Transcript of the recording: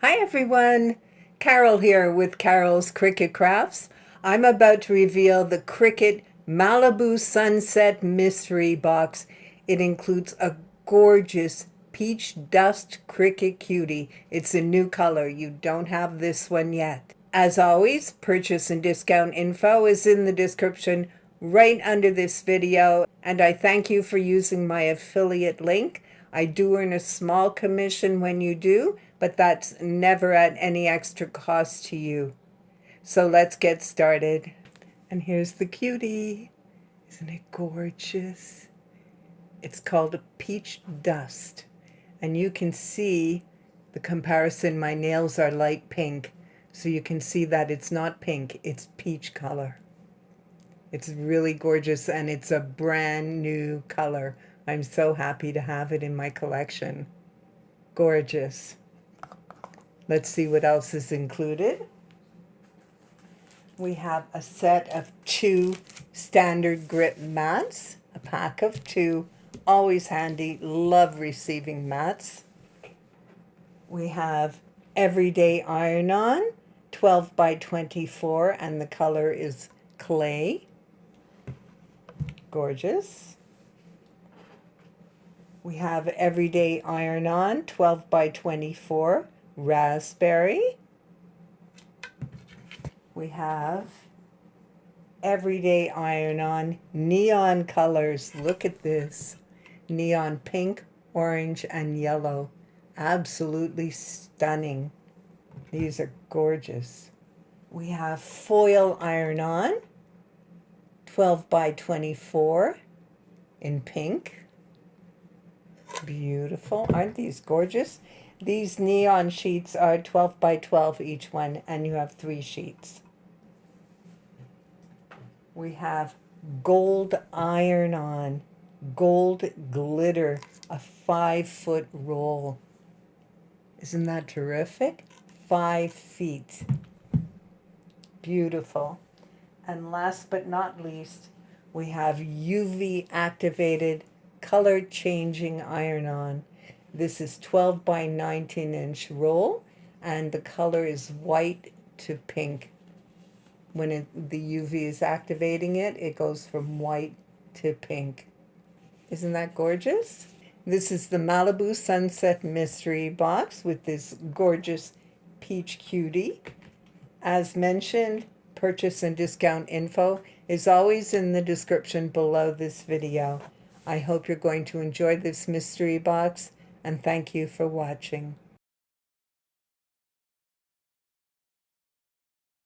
Hi everyone, Carol here with Carol's Cricut Crafts. I'm about to reveal the Cricut Malibu Sunset Mystery Box. It includes a gorgeous peach dust Cricut Cutie. It's a new color. You don't have this one yet. As always, purchase and discount info is in the description right under this video, and I thank you for using my affiliate link. I do earn a small commission when you do, but that's never at any extra cost to you. So let's get started. And here's the cutie. Isn't it gorgeous? It's called a peach dust. And you can see the comparison. My nails are light pink. So you can see that it's not pink, it's peach color. It's really gorgeous and it's a brand new color. I'm so happy to have it in my collection. Gorgeous. Let's see what else is included. We have a set of 2 standard grip mats, a pack of 2, always handy, love receiving mats. We have everyday iron-on, 12 by 24, and the color is clay. Gorgeous. We have everyday iron-on, 12 by 24, raspberry. We have everyday iron-on, neon colors. Look at this. Neon pink, orange, and yellow. Absolutely stunning. These are gorgeous. We have foil iron-on, 12 by 24 in pink. Beautiful. Aren't these gorgeous? These neon sheets are 12 by 12 each one, and you have 3 sheets. We have gold iron-on, gold glitter, a 5-foot roll. Isn't that terrific? 5 feet. Beautiful. And last but not least, we have UV activated color changing iron-on. This is 12 by 19-inch roll, and the color is white to pink. When the UV is activating it, it goes from white to pink. Isn't that gorgeous? This is the Malibu Sunset Mystery Box with this gorgeous peach cutie. As mentioned, purchase and discount info is always in the description below this video. I hope you're going to enjoy this mystery box, and thank you for watching.